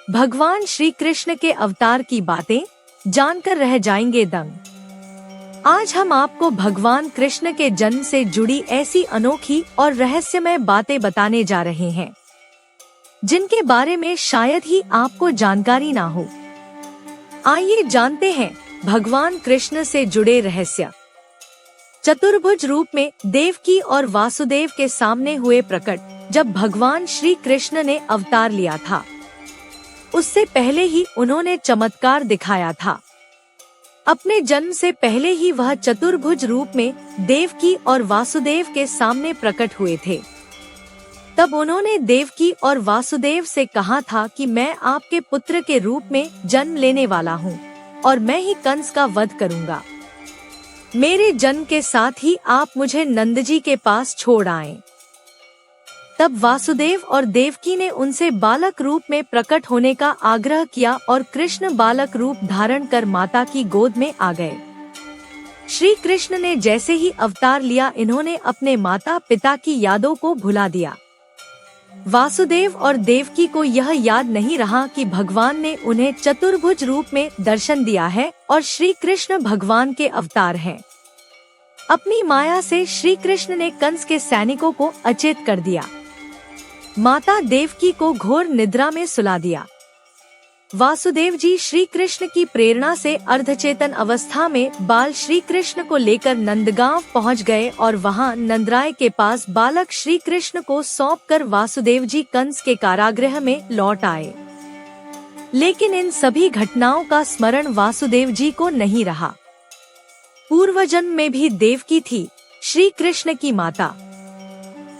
भगवान श्री कृष्ण के अवतार की बातें जानकर रह जाएंगे दंग। आज हम आपको भगवान कृष्ण के जन्म से जुड़ी ऐसी अनोखी और रहस्यमय बातें बताने जा रहे हैं, जिनके बारे में शायद ही आपको जानकारी ना हो। आइए जानते हैं भगवान कृष्ण से जुड़े रहस्य। चतुर्भुज रूप में देवकी और वासुदेव के सामने हुए प्रकट जब भगवान श्री कृष्ण ने अवतार लिया था, उससे पहले ही उन्होंने चमत्कार दिखाया था। अपने जन्म से पहले ही वह चतुर्भुज रूप में देवकी और वासुदेव के सामने प्रकट हुए थे। तब उन्होंने देवकी और वासुदेव से कहा था कि मैं आपके पुत्र के रूप में जन्म लेने वाला हूँ और मैं ही कंस का वध करूँगा। मेरे जन्म के साथ ही आप मुझे नंद जी के पास छोड़ आएं। तब वासुदेव और देवकी ने उनसे बालक रूप में प्रकट होने का आग्रह किया और कृष्ण बालक रूप धारण कर माता की गोद में आ गए। श्री कृष्ण ने जैसे ही अवतार लिया, इन्होंने अपने माता पिता की यादों को भुला दिया। वासुदेव और देवकी को यह याद नहीं रहा कि भगवान ने उन्हें चतुर्भुज रूप में दर्शन दिया है और श्री कृष्ण भगवान के अवतार हैं। अपनी माया से श्री कृष्ण ने कंस के सैनिकों को अचेत कर दिया। माता देवकी को घोर निद्रा में सुला दिया। वासुदेव जी श्री कृष्ण की प्रेरणा से अर्धचेतन अवस्था में बाल श्री कृष्ण को लेकर नंदगांव पहुंच गए और वहां नंदराय के पास बालक श्री कृष्ण को सौंपकर वासुदेव जी कंस के कारागृह में लौट आए। लेकिन इन सभी घटनाओं का स्मरण वासुदेव जी को नहीं रहा। पूर्वजन्म में भी देवकी थी श्री कृष्ण की माता।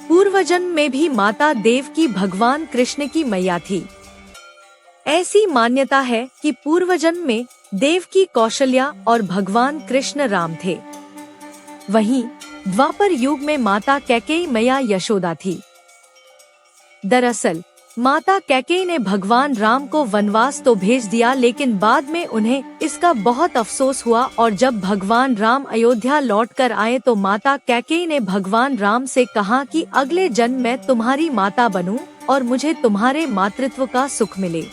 पूर्वजन्म में भी माता देवकी भगवान कृष्ण की मैया थी। ऐसी मान्यता है कि पूर्वजन्म में देवकी कौशल्या और भगवान कृष्ण राम थे। वहीं द्वापर युग में माता कैकेयी मैया यशोदा थी। दरअसल माता कैकेयी ने भगवान राम को वनवास तो भेज दिया, लेकिन बाद में उन्हें इसका बहुत अफसोस हुआ और जब भगवान राम अयोध्या लौटकर आए तो माता कैकेयी ने भगवान राम से कहा कि अगले जन्म मैं तुम्हारी माता बनूं और मुझे तुम्हारे मातृत्व का सुख मिले।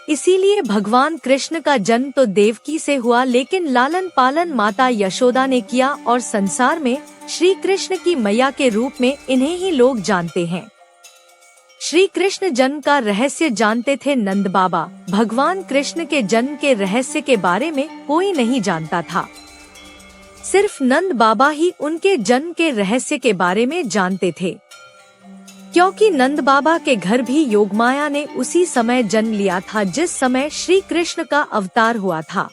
इसीलिए भगवान कृष्ण का जन्म तो देवकी से हुआ, लेकिन लालन पालन माता यशोदा ने किया और संसार में श्री कृष्ण की मैया के रूप में इन्हें ही लोग जानते हैं। श्री कृष्ण जन्म का रहस्य जानते थे नंद बाबा। भगवान कृष्ण के जन्म के रहस्य के बारे में कोई नहीं जानता था। सिर्फ नंद बाबा ही उनके जन्म के रहस्य के बारे में जानते थे, क्योंकि नंद बाबा के घर भी योगमाया ने उसी समय जन्म लिया था जिस समय श्री कृष्ण का अवतार हुआ था।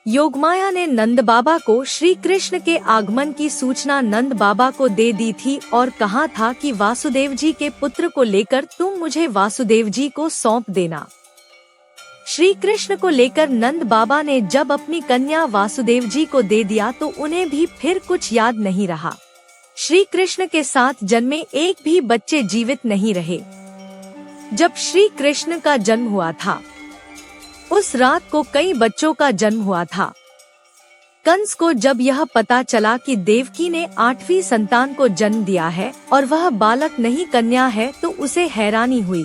योगमाया ने नंद बाबा को श्री कृष्ण के आगमन की सूचना नंद बाबा को दे दी थी और कहा था कि वासुदेव जी के पुत्र को लेकर तुम मुझे वासुदेव जी को सौंप देना। श्री कृष्ण को लेकर नंद बाबा ने जब अपनी कन्या वासुदेव जी को दे दिया तो उन्हें भी फिर कुछ याद नहीं रहा। श्री कृष्ण के साथ जन्मे एक भी बच्चे जीवित नहीं रहे। जब श्री कृष्ण का जन्म हुआ था, उस रात को कई बच्चों का जन्म हुआ था। कंस को जब यह पता चला कि देवकी ने 8वीं संतान को जन्म दिया है और वह बालक नहीं कन्या है, तो उसे हैरानी हुई।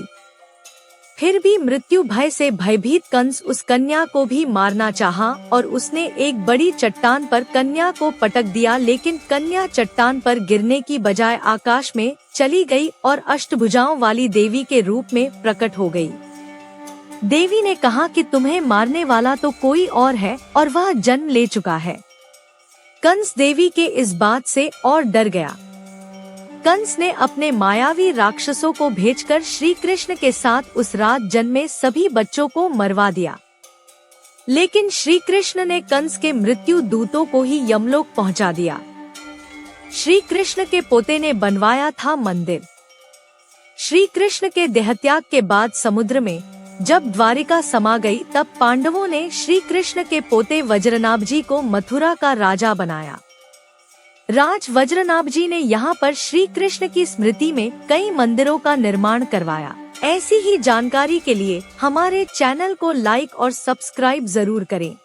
फिर भी मृत्यु भय से भयभीत कंस उस कन्या को भी मारना चाहा और उसने एक बड़ी चट्टान पर कन्या को पटक दिया, लेकिन कन्या चट्टान पर गिरने की बजाय आकाश में चली गई और अष्टभुजाओं वाली देवी के रूप में प्रकट हो गई। देवी ने कहा कि तुम्हें मारने वाला तो कोई और है और वह जन्म ले चुका है। कंस देवी के इस बात से और डर गया। कंस ने अपने मायावी राक्षसों को भेजकर श्री कृष्ण के साथ उस रात जन्मे सभी बच्चों को मरवा दिया। लेकिन श्री कृष्ण ने कंस के मृत्यु दूतों को ही यमलोक पहुंचा दिया। श्री कृष्ण के पोते ने बनवाया था मंदिर। श्री कृष्ण के देहत्याग के बाद समुद्र में जब द्वारिका समा गई, तब पांडवों ने श्री कृष्ण के पोते वज्रनाभ जी को मथुरा का राजा बनाया। राज वज्रनाभ जी ने यहाँ पर श्री कृष्ण की स्मृति में कई मंदिरों का निर्माण करवाया। ऐसी ही जानकारी के लिए हमारे चैनल को लाइक और सब्सक्राइब जरूर करें।